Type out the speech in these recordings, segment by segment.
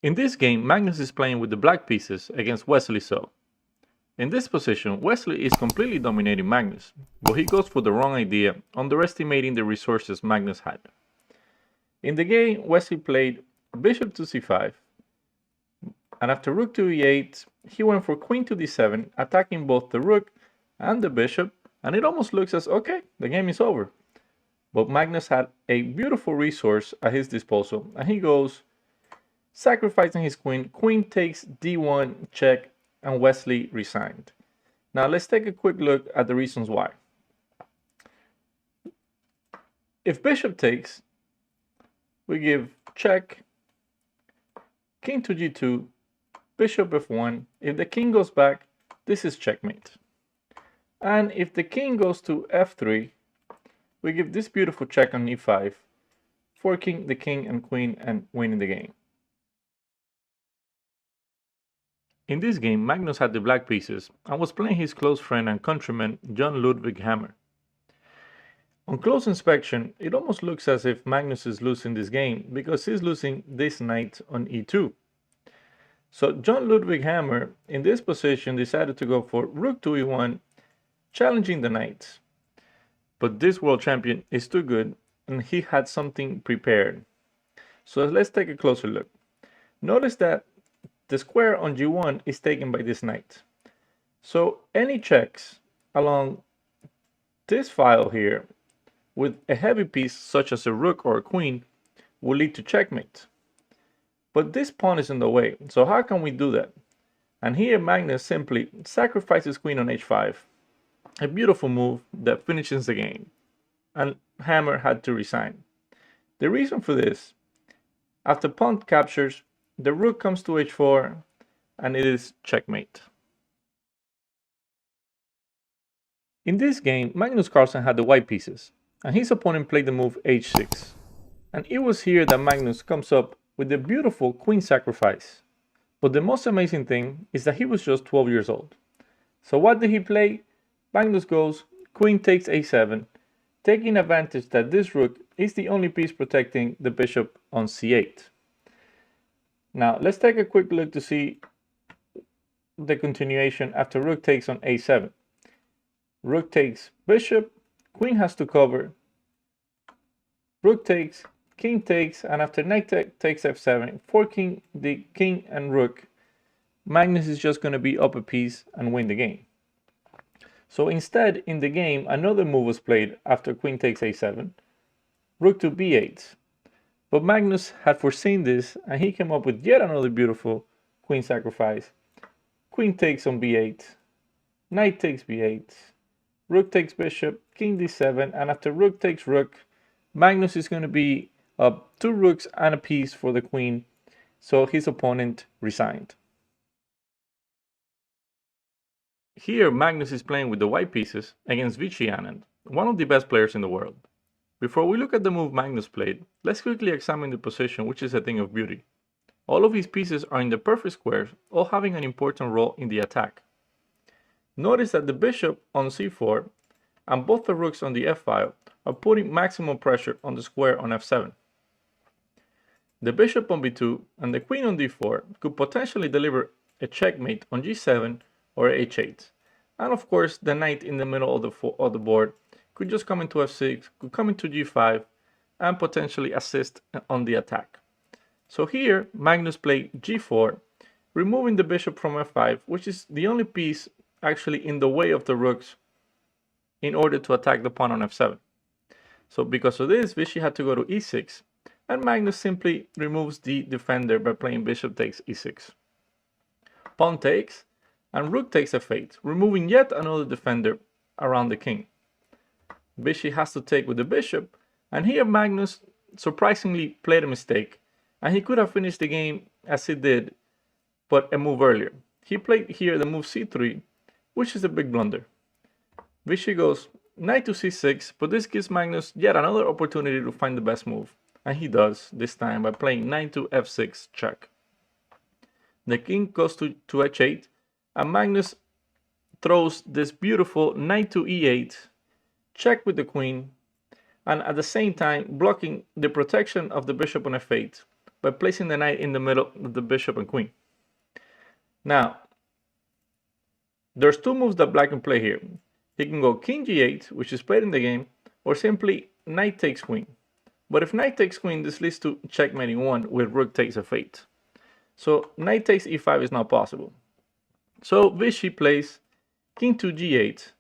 In this game, Magnus is playing with the black pieces against Wesley So. In this position, Wesley is completely dominating Magnus, but he goes for the wrong idea, underestimating the resources Magnus had. In the game, Wesley played bishop to c5, and after rook to e8, he went for queen to d7, attacking both the rook and the bishop, and it almost looks as, okay, the game is over. But Magnus had a beautiful resource at his disposal, and he goes sacrificing his queen. Queen takes d1 check, and Wesley resigned. Now let's take a quick look at the reasons why. If bishop takes, we give check, king to g2, bishop f1. If the king goes back, this is checkmate. And if the king goes to f3, we give this beautiful check on e5, forking the king and queen and winning the game. In this game, Magnus had the black pieces and was playing his close friend and countryman John Ludwig Hammer. On close inspection, it almost looks as if Magnus is losing this game because he's losing this knight on e2. So John Ludwig Hammer in this position decided to go for rook to e1, challenging the knight. But this world champion is too good and he had something prepared. So let's take a closer look. Notice that the square on g1 is taken by this knight. So any checks along this file here with a heavy piece such as a rook or a queen will lead to checkmate. But this pawn is in the way, so how can we do that? And here Magnus simply sacrifices queen on h5. A beautiful move that finishes the game. And Hammer had to resign. The reason for this, after pawn captures, the rook comes to h4 and it is checkmate. In this game, Magnus Carlsen had the white pieces and his opponent played the move h6. And it was here that Magnus comes up with the beautiful queen sacrifice. But the most amazing thing is that he was just 12 years old. So what did he play? Magnus goes queen takes a7, taking advantage that this rook is the only piece protecting the bishop on c8. Now let's take a quick look to see the continuation after rook takes on a7. Rook takes bishop, queen has to cover, rook takes, king takes, and after knight takes f7, forking the king and rook, Magnus is just going to be up a piece and win the game. So instead, in the game, another move was played after queen takes a7, rook to b8. But Magnus had foreseen this and he came up with yet another beautiful queen sacrifice. Queen takes on b8, knight takes b8, rook takes bishop, king d7, and after rook takes rook, Magnus is going to be up 2 rooks and a piece for the queen, so his opponent resigned. Here Magnus is playing with the white pieces against Vichy Anand, one of the best players in the world. Before we look at the move Magnus played, let's quickly examine the position, which is a thing of beauty. All of his pieces are in the perfect squares, all having an important role in the attack. Notice that the bishop on c4 and both the rooks on the f file are putting maximum pressure on the square on f7. The bishop on b2 and the queen on d4 could potentially deliver a checkmate on g7 or h8. And of course, the knight in the middle of the board could just come into f6, could come into g5, and potentially assist on the attack. So here, Magnus played g4, removing the bishop from f5, which is the only piece actually in the way of the rooks in order to attack the pawn on f7. So because of this, Vichy had to go to e6, and Magnus simply removes the defender by playing bishop takes e6. Pawn takes, and rook takes f8, removing yet another defender around the king. Vichy has to take with the bishop, and here Magnus surprisingly played a mistake, and he could have finished the game as he did, but a move earlier. He played here the move c3, which is a big blunder. Vichy goes knight to c6, but this gives Magnus yet another opportunity to find the best move, and he does, this time by playing knight to f6 check. The king goes to h8, and Magnus throws this beautiful knight to e8, check with the queen, and at the same time blocking the protection of the bishop on f8 by placing the knight in the middle of the bishop and queen. Now, there's two moves that black can play here. He can go king g8, which is played in the game, or simply knight takes queen. But if knight takes queen, this leads to checkmating 1 with rook takes f8. So knight takes e5 is not possible. So Vichy plays king to g8,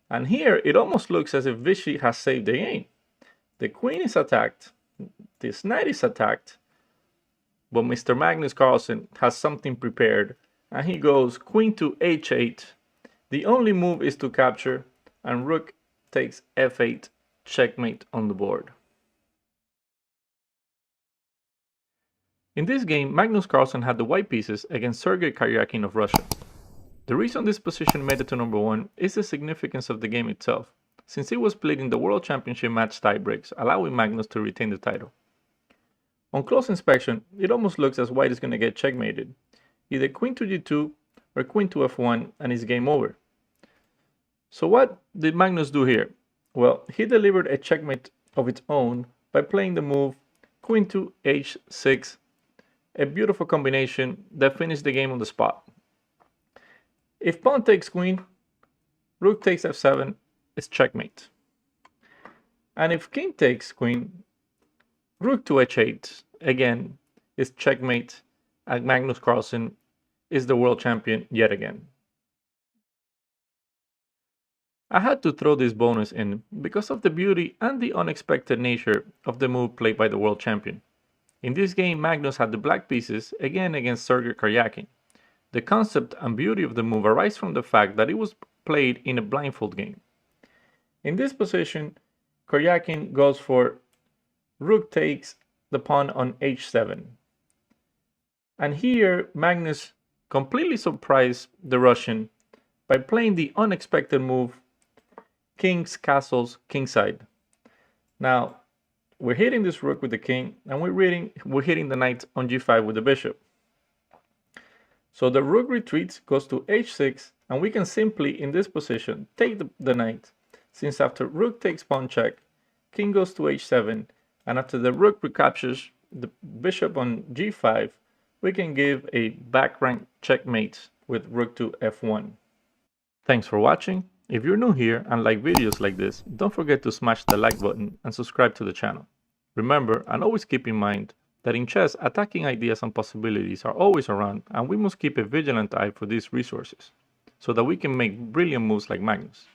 and here it almost looks as if Vichy has saved the game. The queen is attacked, this knight is attacked, but Mr. Magnus Carlsen has something prepared, and he goes queen to h8. The only move is to capture, and rook takes f8, checkmate on the board. In this game, Magnus Carlsen had the white pieces against Sergei Karyakin of Russia. The reason this position made it to number 1 is the significance of the game itself, since it was played in the World Championship match tiebreaks, allowing Magnus to retain the title. On close inspection, it almost looks as white is going to get checkmated, either queen to g2 or queen to f1, and it's game over. So what did Magnus do here? Well, he delivered a checkmate of its own by playing the move queen to h6, a beautiful combination that finished the game on the spot. If pawn takes queen, rook takes f7, it's checkmate. And if king takes queen, rook to h8, again, is checkmate, and Magnus Carlsen is the world champion yet again. I had to throw this bonus in because of the beauty and the unexpected nature of the move played by the world champion. In this game, Magnus had the black pieces again against Sergei Karyakin. The concept and beauty of the move arise from the fact that it was played in a blindfold game. In this position, Karyakin goes for rook takes the pawn on h7. And here, Magnus completely surprised the Russian by playing the unexpected move king's castles kingside. Now, we're hitting this rook with the king, and we're hitting the knight on g5 with the bishop. So the rook retreats, goes to h6, and we can simply, in this position, take the knight, since after rook takes pawn check, king goes to h7, and after the rook recaptures the bishop on g5, we can give a back rank checkmate with rook to f1. Thanks for watching. If you're new here and like videos like this, don't forget to smash the like button and subscribe to the channel. Remember, and always keep in mind, that in chess, attacking ideas and possibilities are always around, and we must keep a vigilant eye for these resources, so that we can make brilliant moves like Magnus.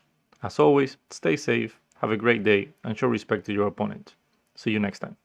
As always, stay safe, have a great day, and show respect to your opponent. See you next time.